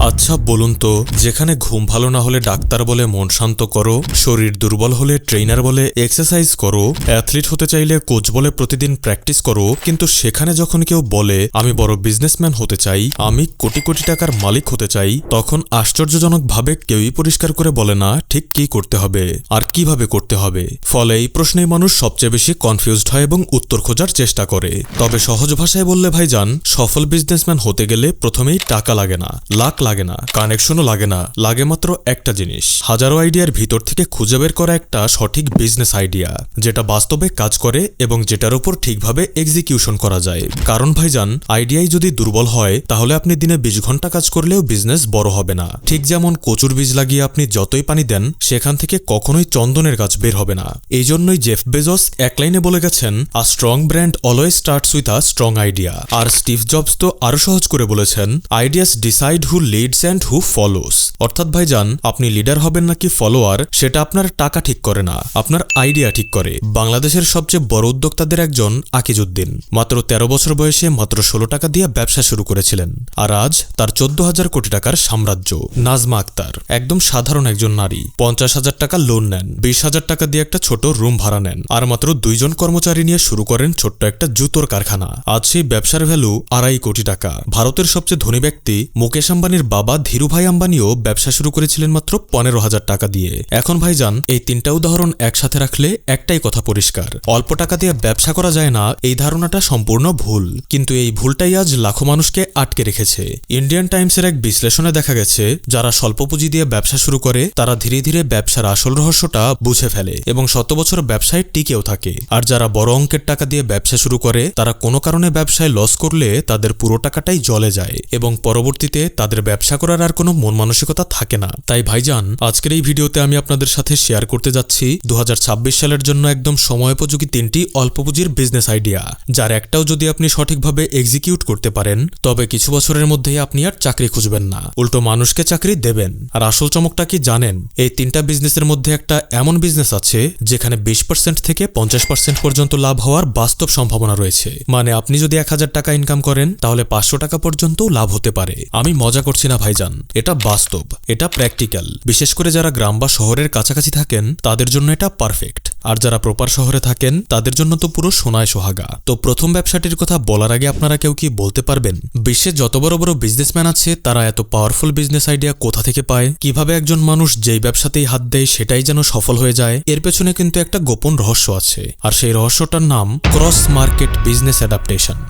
আচ্ছা বলুন তো, যেখানে ঘুম ভালো না হলে ডাক্তার বলে মন শান্ত করো, শরীর দুর্বল হলে ট্রেনার বলে এক্সারসাইজ করো, অ্যাথলিট হতে চাইলে কোচ বলে প্রতিদিন প্র্যাকটিস করো, কিন্তু সেখানে যখন কেউ বলে আমি বড় বিজনেসম্যান হতে চাই, আমি কোটি কোটি টাকার মালিক হতে চাই, তখন আশ্চর্যজনকভাবে কেউই পরিষ্কার করে বলে না ঠিক কী করতে হবে আর কিভাবে করতে হবে। ফলে এই প্রশ্নেই মানুষ সবচেয়ে বেশি কনফিউজড হয় এবং উত্তর খোঁজার চেষ্টা করে। তবে সহজ ভাষায় বললে ভাইজান, সফল বিজনেসম্যান হতে গেলে প্রথমেই টাকা লাগে না, লাক লাগে না, কানেকশনও লাগে না, লাগে মাত্র একটা জিনিস, হাজারো আইডিয়ার ভিতর থেকে খুঁজে বের করা একটা সঠিক বিজনেস আইডিয়া, যেটা বাস্তবে কাজ করে এবং যেটার উপর ঠিকভাবে এক্সিকিউশন করা যায়। কারণ ভাইজান, আইডিয়াই যদি দুর্বল হয় তাহলে আপনি দিনে 20 ঘন্টা কাজ করলেও বিজনেস বড় হবে না। ঠিক যেমন কচুর বীজ লাগিয়ে আপনি যতই পানি দেন সেখান থেকে কখনোই চন্দনের গাছ বের হবে না। এই জন্যই জেফ বেজোস এক লাইনে বলে গেছেন, a strong brand always starts with a strong idea. আর স্টিভ জবস তো আরো সহজ করে বলেছেন, ideas decide who leads and who follows. অর্থাৎ ভাইজান, আপনি লিডার হবেন নাকি ফলোয়ার সেটা আপনার টাকা ঠিক করে না, আপনার আইডিয়া ঠিক করে। বাংলাদেশের সবচেয়ে বড় উদ্যোক্তাদের একজন আকিজউদ্দিন মাত্র 13 বছর বয়সে মাত্র 16 টাকা দিয়ে ব্যবসা শুরু করেছিলেন, আর আজ তার 14,000 কোটি টাকার সাম্রাজ্য। নাজমা আক্তার একদম সাধারণ একজন নারী, 50,000 টাকা লোন নেন, 20,000 টাকা দিয়ে একটা ছোট রুম ভাড়া নেন, আর মাত্র 2 জন কর্মচারী নিয়ে শুরু করেন ছোট্ট একটা জুতোর কারখানা। আজ সেই ব্যবসার ভ্যালু 2.5 কোটি টাকা। ভারতের সবচেয়ে ধনী ব্যক্তি মুকেশ আম্বানির বাবা ধীরুভাই আম্বানিও ব্যবসা শুরু করেছিলেন মাত্র 15,000 টাকা দিয়ে। এখন ভাইজান, এই তিনটা উদাহরণ একসাথে রাখলে একটাই কথা পরিষ্কার, অল্প টাকা দিয়ে ব্যবসা করা যায় না এই ধারণাটা সম্পূর্ণ ভুল। কিন্তু এই ভুলটাই আজ লাখো মানুষকে আটকে রেখেছে। ইন্ডিয়ান টাইমসের এক বিশ্লেষণে দেখা গেছে, যারা স্বল্প পুঁজি দিয়ে ব্যবসা শুরু করে তারা ধীরে ধীরে ব্যবসার আসল রহস্যটা বুঝে ফেলে এবং 100 বছর ব্যবসায় টিকেও থাকে। আর যারা বড় অঙ্কের টাকা দিয়ে ব্যবসা শুরু করে তারা কোনো কারণে ব্যবসায় লস করলে তাদের পুরো টাকাটাই জলে যায় এবং পরবর্তীতে তাদের ব্যবসা করার আর কোনো মন মানসিকতা থাকে না। তাই ভাইজান, আজকের এই ভিডিওতে আমি আপনাদের সাথে শেয়ার করতে যাচ্ছি 2026 সালের জন্য একদম সময়োপযোগী 3টি অল্প পুঁজির বিজনেস আইডিয়া, যার একটাও যদি আপনি সঠিকভাবে এক্সিকিউট করতে পারেন তবে কিছু বছরের মধ্যেই আপনি আর চাকরি খুঁজবেন না, উল্টো মানুষকে চাকরি দেবেন। আর আসল চমকটা কি জানেন? এই 3টা বিজনেসের মধ্যে একটা এমন বিজনেস আছে যেখানে 20% থেকে 50% পর্যন্ত লাভ হওয়ার বাস্তব সম্ভাবনা রয়েছে। মানে আপনি যদি 1000 টাকা ইনকাম করেন তাহলে 500 টাকা পর্যন্ত লাভ হতে পারে। আমি মজা করছি না ভাইজান, এটা বাস্তব, এটা প্র্যাকটিক্যাল। বিশেষ করে যারা গ্রাম বা শহরের কাছাকাছি থাকেন তাদের জন্য এটা পারফেক্ট, আর যারা প্রপার শহরে থাকেন তাদের জন্য তো পুরো সোনায় সোহাগা। তো প্রথম ব্যবসাটির কথা বলার আগে আপনারা কেউ কি বলতে পারবেন, বিশ্বে যত বড় বড় বিজনেসম্যান আছে তারা এত পাওয়ারফুল বিজনেস আইডিয়া কোথা থেকে পায়? কিভাবে একজন মানুষ যেই ব্যবসাতেই হাত দেয় সেটাই যেন সফল হয়ে যায়? এর পেছনে কিন্তু একটা গোপন রহস্য আছে, আর সেই রহস্যটার নাম ক্রস মার্কেট বিজনেস অ্যাডাপ্টেশন।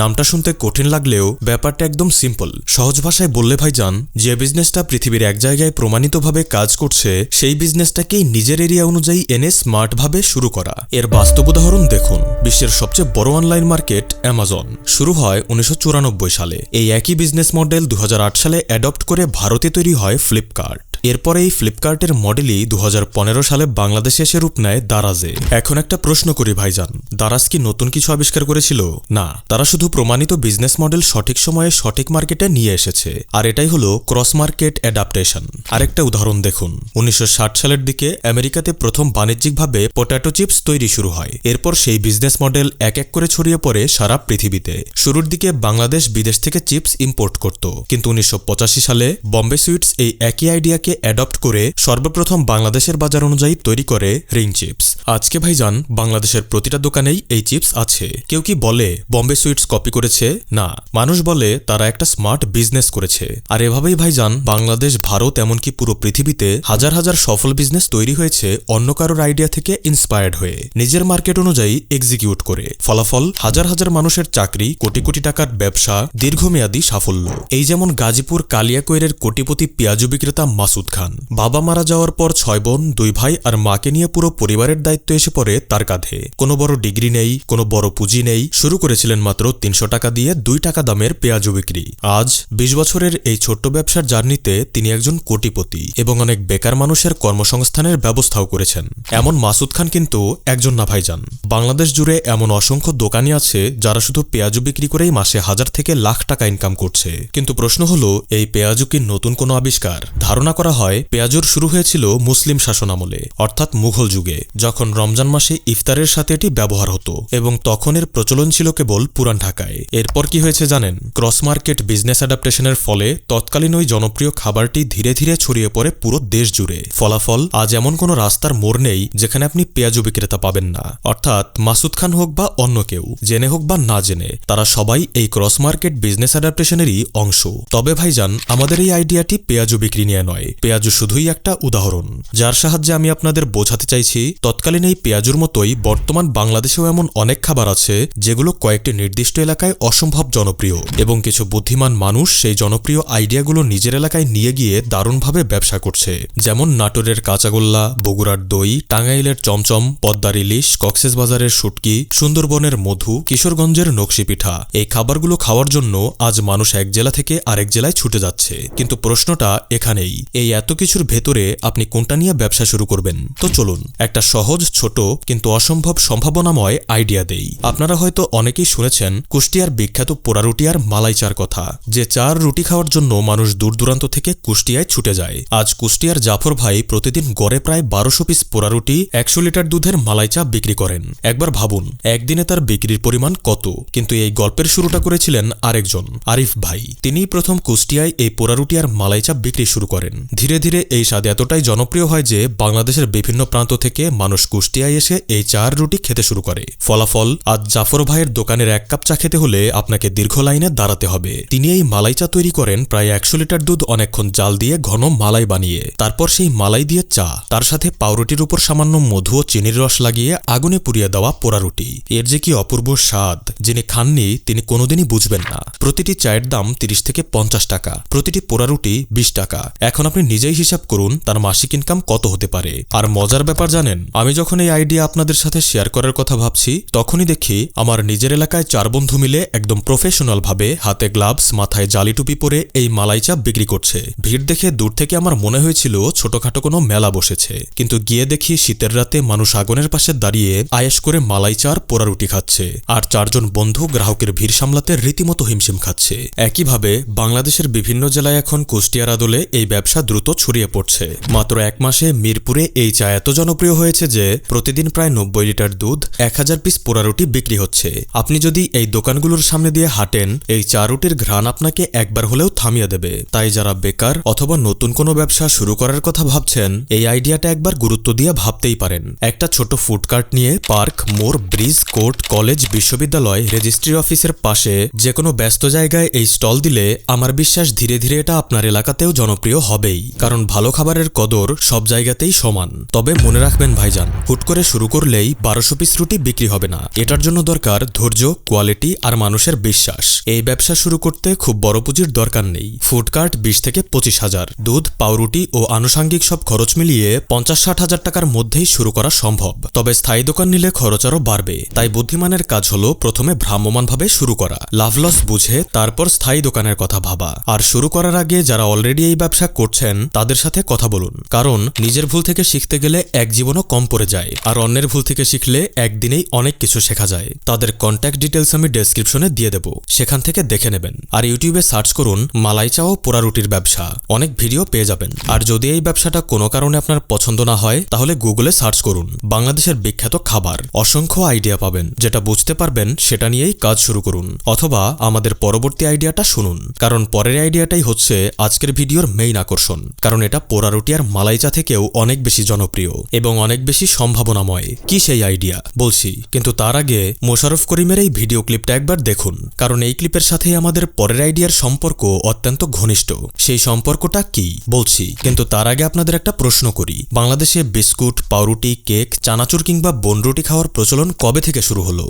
নামটা শুনতে কঠিন লাগলেও ব্যাপারটা একদম সিম্পল। সহজ ভাষায় বললে ভাইজান, যে বিজনেসটা পৃথিবীর এক জায়গায় প্রমাণিতভাবে কাজ করছে সেই বিজনেসটাকেই নিজের এরিয়া অনুযায়ী এনে স্মার্টভাবে শুরু করা। এর বাস্তব উদাহরণ দেখুন, বিশ্বের সবচেয়ে বড় অনলাইন মার্কেট অ্যামাজন শুরু হয় 1994 সালে। এই একই বিজনেস মডেল 2008 সালে অ্যাডপ্ট করে ভারতে তৈরি হয় ফ্লিপকার্ট। এরপরে এই ফ্লিপকার্টের মডেলই 2015 সালে বাংলাদেশে এসে রূপ নেয় দারাজে। এখন একটা প্রশ্ন করি ভাইজান, দারাজ কি নতুন কিছু আবিষ্কার করেছিল? না, তারা শুধু প্রমাণিত বিজনেস মডেল সঠিক সময়ে সঠিক মার্কেটে নিয়ে এসেছে, আর এটাই হলো ক্রস মার্কেট অ্যাডাপ্টেশন। আরেকটা উদাহরণ দেখুন, 1960 সালের দিকে আমেরিকাতে প্রথম বাণিজ্যিকভাবে পটেটো চিপস তৈরি শুরু হয়। এরপর সেই বিজনেস মডেল এক এক করে ছড়িয়ে পড়ে সারা পৃথিবীতে। শুরুর দিকে বাংলাদেশ বিদেশ থেকে চিপস ইম্পোর্ট করত, কিন্তু 1985 সালে বম্বে সুইটস এই একই আইডিয়াকে অ্যাডপ্ট করে সর্বপ্রথম বাংলাদেশের বাজার অনুযায়ী তৈরি করে রিং চিপস। আজকে ভাইজান, বাংলাদেশের প্রতিটা দোকানেই এই চিপস আছে। কেউ কি বলে বম্বে সুইটস কপি করেছে? না, মানুষ বলে তারা একটা স্মার্ট বিজনেস করেছে। আর এভাবেই ভাইজান, বাংলাদেশ, ভারত, এমনকি পুরো পৃথিবীতে হাজার হাজার সফল বিজনেস তৈরি হয়েছে অন্য কারোর আইডিয়া থেকে ইন্সপায়ার্ড হয়ে, নিজের মার্কেট অনুযায়ী এক্সিকিউট করে। ফলাফল হাজার হাজার মানুষের চাকরি, কোটি কোটি টাকার ব্যবসা, দীর্ঘমেয়াদী সাফল্য। এই যেমন গাজীপুর কালিয়াকৈরের কোটিপতি পেঁয়াজু বিক্রেতা মাসুদ খান। বাবা মারা যাওয়ার পর 6 বোন, 2 ভাই আর মাকে নিয়ে পুরো পরিবারের দায়িত্ব এসে পড়ে তার কাঁধে। কোনো বড় ডিগ্রি নেই, কোনো বড় পুঁজি নেই, শুরু করেছিলেন মাত্র 300 টাকা দিয়ে 2 টাকা দামের পেঁয়াজু বিক্রি। আজ 20 বছরের এই ছোট্ট ব্যবসার জার্নিতে তিনি একজন কোটিপতি এবং অনেক বেকার মানুষের কর্মসংস্থানের ব্যবস্থাও করেছেন। এমন মাসুদ খান কিন্তু একজন না ভাইজান, বাংলাদেশ জুড়ে এমন অসংখ্য দোকানি আছে যারা শুধু পেঁয়াজু বিক্রি করেই মাসে 1000 থেকে লাখ টাকা ইনকাম করছে। কিন্তু প্রশ্ন হলো, এই পেঁয়াজু কি নতুন কোনো আবিষ্কার? ধারণা করা করা হয় পেঁয়াজুর শুরু হয়েছিল মুসলিম শাসনামলে অর্থাৎ মুঘল যুগে, যখন রমজান মাসে ইফতারের সাথে এটি ব্যবহার হতো এবং তখন এর প্রচলন ছিল কেবল পুরান ঢাকায়। এরপর কি হয়েছে জানেন? ক্রস মার্কেট বিজনেস অ্যাডাপ্টেশনের ফলে তৎকালীন ওই জনপ্রিয় খাবারটি ধীরে ধীরে ছড়িয়ে পড়ে পুরো দেশ জুড়ে। ফলাফল, আজ এমন কোনো রাস্তার মোড় নেই যেখানে আপনি পেঁয়াজু বিক্রেতা পাবেন না। অর্থাৎ মাসুদ খান হোক বা অন্য কেউ, জেনে হোক বা না জেনে, তারা সবাই এই ক্রস মার্কেট বিজনেস অ্যাডাপ্টেশনেরই অংশ। তবে ভাইজান, আমাদের এই আইডিয়াটি পেঁয়াজু বিক্রি নিয়ে নয়। পেঁয়াজু শুধুই একটা উদাহরণ, যার সাহায্যে আমি আপনাদের বোঝাতে চাইছি তৎকালীন এই পেঁয়াজুর মতোই বর্তমান বাংলাদেশেও এমন অনেক খাবার আছে যেগুলো কয়েকটি নির্দিষ্ট এলাকায় অসম্ভব জনপ্রিয় এবং কিছু বুদ্ধিমান মানুষ সেই জনপ্রিয় আইডিয়াগুলো নিজের এলাকায় নিয়ে গিয়ে দারুণভাবে ব্যবসা করছে। যেমন নাটোরের কাঁচাগোল্লা, বগুড়ার দই, টাঙ্গাইলের চমচম, পদ্মার ইলিশ, কক্সবাজারের শুটকি, সুন্দরবনের মধু, কিশোরগঞ্জের নকশি পিঠা। এই খাবারগুলো খাওয়ার জন্য আজ মানুষ এক জেলা থেকে আরেক জেলায় ছুটে যাচ্ছে। কিন্তু প্রশ্নটা এখানেই, এই এত কিছুর ভেতরে আপনি কোনটা নিয়ে ব্যবসা শুরু করবেন? তো চলুন একটা সহজ, ছোট কিন্তু অসম্ভব সম্ভাবনাময় আইডিয়া দেই। আপনারা হয়তো অনেকেই শুনেছেন কুষ্টিয়ার বিখ্যাত পোড়া রুটি আর মালাই চার কথা, যে চার রুটি খাওয়ার জন্য মানুষ দূর দূরান্ত থেকে কুষ্টিয়ায় ছুটে যায়। আজ কুষ্টিয়ার জাফর ভাই প্রতিদিন গড়ে প্রায় 1200 পিস পোড়া রুটি, 100 লিটার দুধের মালাই চা বিক্রি করেন। একবার ভাবুন একদিনে তার বিক্রির পরিমাণ কত। কিন্তু এই গল্পের শুরুটা করেছিলেন আরেকজন, আরিফ ভাই। তিনিই প্রথম কুষ্টিয়ায় এই পোড়া রুটি আর মালাই চা বিক্রি শুরু করেন। ধীরে ধীরে এই স্বাদ এতটাই জনপ্রিয় হয় যে বাংলাদেশের বিভিন্ন প্রান্ত থেকে মানুষ কুষ্টিয়ায় এসে এই চার রুটি খেতে শুরু করে। ফলাফল, আজ জাফর ভাইয়ের দোকানের 1 কাপ চা খেতে হলে আপনাকে দীর্ঘ লাইনে দাঁড়াতে হবে। তিনি এই মালাই চা তৈরি করেন প্রায় 100 লিটার দুধ অনেকক্ষণ জাল দিয়ে ঘন মালাই বানিয়ে। তারপর সেই মালাই দিয়ে চা, তার সাথে পাউরুটির উপর সামান্য মধু ও চিনির রস লাগিয়ে আগুনে পুড়িয়ে দেওয়া পোড়া রুটি। এর যে কি অপূর্ব স্বাদ, যিনি খাননি তিনি কোনোদিনই বুঝবেন না। প্রতিটি চায়ের দাম 30 থেকে 50 টাকা, প্রতিটি পোড়া রুটি 20 টাকা। এখন আপনি নিজেই হিসাব করুন তার মাসিক ইনকাম কত হতে পারে। আর মজার ব্যাপার জানেন, আমি যখন এই আইডিয়া আপনাদের সাথে শেয়ার করার কথা ভাবছি তখনই দেখি আমার নিজের এলাকায় 4 বন্ধু মিলে একদম প্রফেশনাল ভাবে হাতে গ্লাভস, মাথায় জালি টুপি পরে এই মালাই চা বিক্রি করছে। ভিড় দেখে দূর থেকে আমার মনে হয়েছিল ছোটখাটো কোনো মেলা বসেছে, কিন্তু গিয়ে দেখি শীতের রাতে মানুষ আগুনের পাশে দাঁড়িয়ে আয়েশ করে মালাই চার পোড়া রুটি খাচ্ছে, আর 4 জন বন্ধু গ্রাহকের ভিড় সামলাতে রীতিমতো হিমশিম খাচ্ছে। একইভাবে বাংলাদেশের বিভিন্ন জেলায় এখন কুষ্টিয়ার আদলে এই ব্যবসা দ্রুত ছড়িয়ে পড়ছে। মাত্র 1 মাসে মিরপুরে এই চা এত জনপ্রিয় হয়েছে যে প্রতিদিন প্রায় 90 লিটার দুধ, 1000 পিস পোড়া রুটি বিক্রি হচ্ছে। আপনি যদি এই দোকানগুলোর সামনে দিয়ে হাঁটেন, এই চা রুটির ঘ্রাণ আপনাকে একবার হলেও থামিয়ে দেবে। তাই যারা বেকার অথবা নতুন কোনো ব্যবসা শুরু করার কথা ভাবছেন, এই আইডিয়াটা একবার গুরুত্ব দিয়ে ভাবতেই পারেন। একটা ছোট ফুডকার্ট নিয়ে পার্ক, মোড়, ব্রিজ, কোর্ট, কলেজ, বিশ্ববিদ্যালয়, রেজিস্ট্রি অফিসের পাশে যে কোনো ব্যস্ত জায়গায় এই স্টল দিলে আমার বিশ্বাস ধীরে ধীরে এটা আপনার এলাকাতেও জনপ্রিয় হবেই। কারণ ভালো খাবারের কদর সব জায়গাতেই সমান। তবে মনে রাখবেন ভাইজান, হুট করে শুরু করলেই 1200 পিস রুটি বিক্রি হবে না। এটার জন্য দরকার ধৈর্য, কোয়ালিটি আর মানুষের বিশ্বাস। এই ব্যবসা শুরু করতে খুব বড় পুঁজির দরকার নেই। ফুডকার্ট 20 থেকে 25 হাজার, দুধ, পাউরুটি ও আনুষাঙ্গিক সব খরচ মিলিয়ে 50-60 হাজার টাকার মধ্যেই শুরু করা সম্ভব। তবে স্থায়ী দোকান নিলে খরচ আরও বাড়বে। তাই বুদ্ধিমানের কাজ হলো প্রথমে ভ্রাম্যমানভাবে শুরু করা, লাভ লস বুঝে তারপর স্থায়ী দোকানের কথা ভাবা। আর শুরু করার আগে যারা অলরেডি এই ব্যবসা করছেন তাদের সাথে কথা বলুন। কারণ নিজের ভুল থেকে শিখতে গেলে এক জীবনও কম পড়ে যায়, আর অন্যের ভুল থেকে শিখলে একদিনেই অনেক কিছু শেখা যায়। তাদের কন্ট্যাক্ট ডিটেলস আমি ডেসক্রিপশনে দিয়ে দেব, সেখান থেকে দেখে নেবেন। আর ইউটিউবে সার্চ করুন মালাই চা ও পোড়া রুটির ব্যবসা, অনেক ভিডিও পেয়ে যাবেন। আর যদি এই ব্যবসাটা কোনো কারণে আপনার পছন্দ না হয় তাহলে গুগলে সার্চ করুন বাংলাদেশের বিখ্যাত খাবার, অসংখ্য আইডিয়া পাবেন। যেটা বুঝতে পারবেন সেটা নিয়েই কাজ শুরু করুন, অথবা আমাদের পরবর্তী আইডিয়াটা শুনুন। কারণ পরের আইডিয়াটাই হচ্ছে আজকের ভিডিওর মেইন আকর্ষণ, কারণ এটা পোড়া রুটি আর মালাই চা থেকেও অনেক বেশি জনপ্রিয় এবং অনেক বেশি সম্ভাবনাময়। কি সেই আইডিয়া বলছি, কিন্তু তার আগে মোশাররফ করিমের এই ভিডিও ক্লিপটা একবার দেখুন, কারণ এই ক্লিপের সাথে আমাদের পরের আইডিয়ার সম্পর্ক অত্যন্ত ঘনিষ্ঠ। সেই সম্পর্কটা কি বলছি, কিন্তু তার আগে আপনাদের একটা প্রশ্ন করি। বাংলাদেশে বিস্কুট, পাউরুটি, কেক, চানাচুর কিংবা বনরুটি খাওয়ার প্রচলন কবে থেকে শুরু হলো?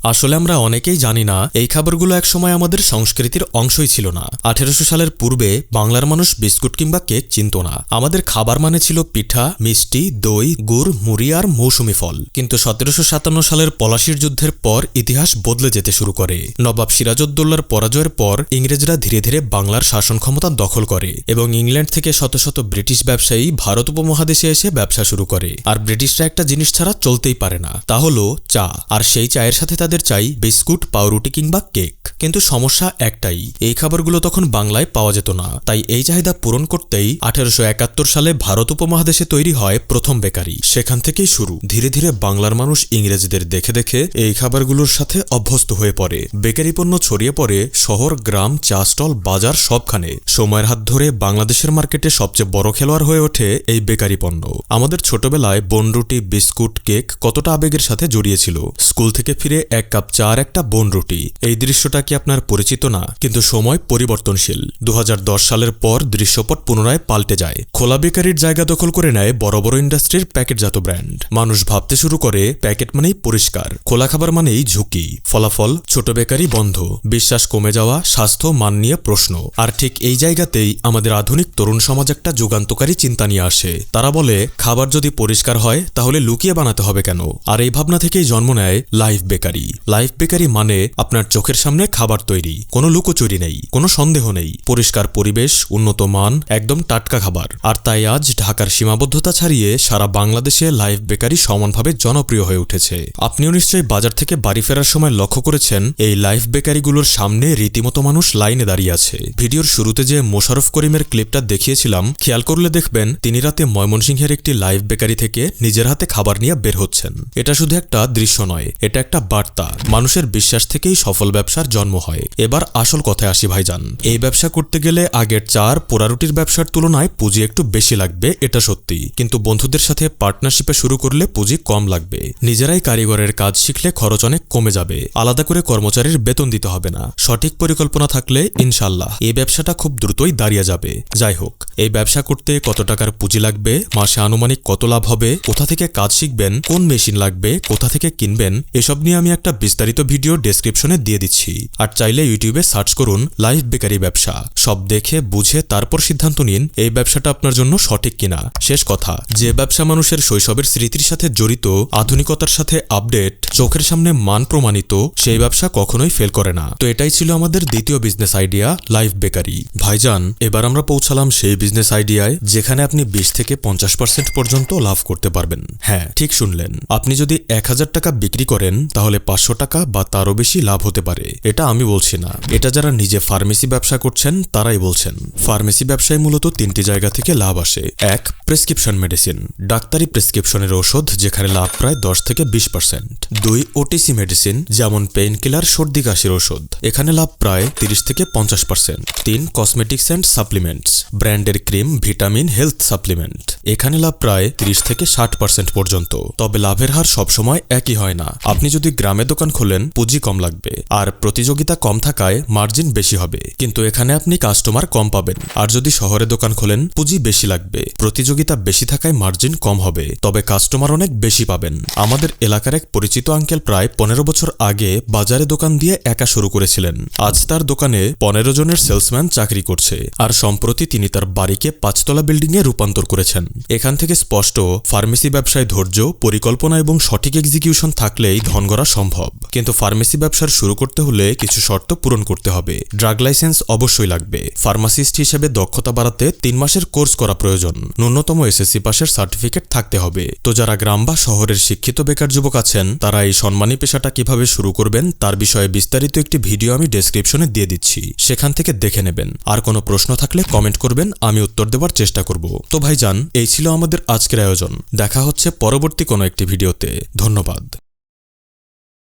আসলে আমরা অনেকেই জানি না এই খাবারগুলো একসময় আমাদের সংস্কৃতির অংশই ছিল না। 1800 সালের পূর্বে বাংলার মানুষ বিস্কুট কিংবা কেক চিনত না। আমাদের খাবার মানে ছিল পিঠা, মিষ্টি, দই, গুড়, মুড়ি আর মৌসুমি ফল। কিন্তু 1757 সালের পলাশির যুদ্ধের পর ইতিহাস বদলে যেতে শুরু করে। নবাব সিরাজউদ্দৌলার পরাজয়ের পর ইংরেজরা ধীরে ধীরে বাংলার শাসন ক্ষমতা দখল করে এবং ইংল্যান্ড থেকে শত শত ব্রিটিশ ব্যবসায়ী ভারত উপমহাদেশে এসে ব্যবসা শুরু করে। আর ব্রিটিশরা একটা জিনিস ছাড়া চলতেই পারে না, তা হলো চা। আর সেই চায়ের সাথে তাদের তাদের চাই বিস্কুট, পাউরুটি কিংবা কেক। কিন্তু সমস্যা একটাই, এই খাবারগুলো তখন বাংলায় পাওয়া যেত না। তাই এই চাহিদা পূরণ করতেই 1871 সালে ভারত উপমহাদেশে তৈরি হয় প্রথম বেকারি। সেখান থেকেই শুরু। ধীরে ধীরে বাংলার মানুষ ইংরেজদের দেখে দেখে এই খাবারগুলোর সাথে অভ্যস্ত হয়ে পড়ে। বেকারি পণ্য ছড়িয়ে পড়ে শহর, গ্রাম, চা স্টল, বাজার সবখানে। সময়ের হাত ধরে বাংলাদেশের মার্কেটে সবচেয়ে বড় খেলোয়াড় হয়ে ওঠে এই বেকারি পণ্য। আমাদের ছোটবেলায় বনরুটি, বিস্কুট, কেক কতটা আবেগের সাথে জড়িয়েছিল। স্কুল থেকে ফিরে 1 কাপ চা আর একটা বনরুটি, এই দৃশ্যটা কি আপনার পরিচিত না? কিন্তু সময় পরিবর্তনশীল। 2010 সালের পর দৃশ্যপট পুনরায় পাল্টে যায়। খোলা বেকারির জায়গা দখল করে নেয় বড় বড় ইন্ডাস্ট্রির প্যাকেটজাত ব্র্যান্ড। মানুষ ভাবতে শুরু করে প্যাকেট মানেই পরিষ্কার, খোলা খাবার মানেই ঝুঁকি। ফলাফল, ছোট বেকারি বন্ধ, বিশ্বাস কমে যাওয়া, স্বাস্থ্য মান নিয়ে প্রশ্ন। আর ঠিক এই জায়গাতেই আমাদের আধুনিক তরুণ সমাজ একটা যুগান্তকারী চিন্তা নিয়ে আসে। তারা বলে, খাবার যদি পরিষ্কার হয় তাহলে লুকিয়ে বানাতে হবে কেন? আর এই ভাবনা থেকেই জন্ম নেয় লাইফ বেকারি। লাইফ বেকারি মানে আপনার চোখের সামনে খাবার তৈরি, কোনো লুকোচুরি নেই, কোনো সন্দেহ নেই, পরিষ্কার পরিবেশ, উন্নত মান, একদম টাটকা খাবার। আর তাই আজ ঢাকার সীমাবদ্ধতা ছাড়িয়ে সারা বাংলাদেশে লাইফ বেকারি সমানভাবে জনপ্রিয় হয়ে উঠেছে। আপনিও নিশ্চয়ই বাজার থেকে বাড়ি ফেরার সময় লক্ষ্য করেছেন, এই লাইফ বেকারিগুলোর সামনে রীতিমতো মানুষ লাইনে দাঁড়িয়ে আছে। ভিডিওর শুরুতে যে মোশাররফ করিমের ক্লিপটা দেখিয়েছিলাম, খেয়াল করলে দেখবেন তিনি রাতে ময়মনসিংহের একটি লাইফ বেকারি থেকে নিজের হাতে খাবার নিয়ে বের হচ্ছেন। এটা শুধু একটা দৃশ্য নয়, এটা একটা বার্তা। মানুষের বিশ্বাস থেকেই সফল ব্যবসার জন্ম হয়। এবার আসল কথায় আসি ভাইজান। এই ব্যবসা করতে গেলে আগের চার পোড়ারুটির ব্যবসার তুলনায় পুঁজি একটু বেশি লাগবে, এটা সত্যি। কিন্তু বন্ধুদের সাথে পার্টনারশিপে শুরু করলে পুঁজি কম লাগবে। নিজেরাই কারিগরের কাজ শিখলে খরচ অনেক কমে যাবে। আলাদা করে কর্মচারীর বেতন দিতে হবে না। সঠিক পরিকল্পনা থাকলে ইনশাল্লাহ এই ব্যবসাটা খুব দ্রুতই দাঁড়িয়ে যাবে। যাই হোক, এই ব্যবসা করতে কত টাকার পুঁজি লাগবে, মাসে আনুমানিক কত লাভ হবে, কোথা থেকে কাজ শিখবেন, কোন মেশিন লাগবে, কোথা থেকে কিনবেন, এসব নিয়ে আমি একটা বিস্তারিত ভিডিও ডেসক্রিপশনে দিয়ে দিচ্ছি। আর চাইলে ইউটিউবে সার্চ করুন লাইফ বেকারি ব্যবসা। সব দেখে বুঝে তারপর সিদ্ধান্ত নিন এই ব্যবসাটা আপনার জন্য সঠিক কিনা। শেষ কথা, যে ব্যবসা মানুষের শৈশবের স্মৃতির সাথে জড়িত, আধুনিকতার সাথে আপডেট, চোখের সামনে মান প্রমাণিত, সেই ব্যবসা কখনোই ফেল করে না। তো এটাই ছিল আমাদের দ্বিতীয় বিজনেস আইডিয়া, লাইফ বেকারি। ভাইজান, এবার আমরা পৌঁছালাম সেই বিজনেস আইডিয়ায় যেখানে আপনি 20 থেকে 50% পর্যন্ত লাভ করতে পারবেন। হ্যাঁ, ঠিক শুনলেন। আপনি যদি 1000 টাকা বিক্রি করেন তাহলে 500 টাকা বা তারও বেশি লাভ হতে পারে। এটা আমি বলছি না, এটা যারা নিজে ফার্মেসি ব্যবসা করছেন তারাই বলছেন। ফার্মেসি ব্যবসায় মূলত 3টি জায়গা থেকে লাভ আসে। 1, প্রেসক্রিপশন মেডিসিন, ডাক্তারি প্রেসক্রিপশনের ওষুধ, যেখানে লাভ প্রায় 10 থেকে 20%। 2, ওটিসি মেডিসিন, যেমন পেইন কিলার, সর্দি কাশির ওষুধ, এখানে লাভ প্রায় 30 থেকে 50%। 3, কসমেটিক্স অ্যান্ড সাপ্লিমেন্টস, ব্র্যান্ডের ক্রিম, ভিটামিন, হেলথ সাপ্লিমেন্ট, এখানে লাভ প্রায় 30 থেকে 60% পর্যন্ত। তবে লাভের হার সবসময় একই হয় না। আপনি যদি গ্রামে দোকান খোলেন, পুঁজি কম লাগবে আর প্রতিযোগিতা কম থাকায় মার্জিন বেশি হবে, কিন্তু এখানে আপনি কাস্টমার কম পাবেন। আর যদি শহরে দোকান খোলেন, পুঁজি বেশি লাগবে, প্রতিযোগিতা বেশি থাকায় মার্জিন কম হবে, তবে কাস্টমার অনেক বেশি পাবেন। আমাদের এলাকার এক পরিচিত আঙ্কেল প্রায় 15 বছর আগে বাজারে দোকান দিয়ে একা শুরু করেছিলেন। আজ তার দোকানে 15 জনের সেলসম্যান চাকরি করছে, আর সম্প্রতি তিনি তার বাড়িকে 5 তলা বিল্ডিং এ রূপান্তর করেছেন। এখান থেকে স্পষ্ট, ফার্মেসি ব্যবসায় ধৈর্য, পরিকল্পনা এবং সঠিক এক্সিকিউশন থাকলেই ধন গড়া সম্ভব। কিন্তু ফার্মেসি ব্যবসার শুরু করতে হলে কিছু শর্ত পূরণ করতে হবে। ড্রাগ লাইসেন্স অবশ্যই লাগবে। ফার্মাসিস্ট হিসেবে দক্ষতা বাড়াতে 3 মাসের কোর্স করা প্রয়োজন। ন্যূনতম এসএসসি পাশের সার্টিফিকেট থাকতে হবে। তো যারা গ্রাম বা শহরের শিক্ষিত বেকার যুবক আছেন, তারা এই সম্মানী পেশাটা কিভাবে শুরু করবেন তার বিষয়ে বিস্তারিত একটি ভিডিও আমি ডেসক্রিপশনে দিয়ে দিচ্ছি, সেখান থেকে দেখে নেবেন। আর কোনো প্রশ্ন থাকলে কমেন্ট করবেন, আমি উত্তর দেওয়ার চেষ্টা করব। তো ভাইজান, এই ছিল আমাদের আজকের আয়োজন। দেখা হচ্ছে পরবর্তী কোনো একটি ভিডিওতে। ধন্যবাদ।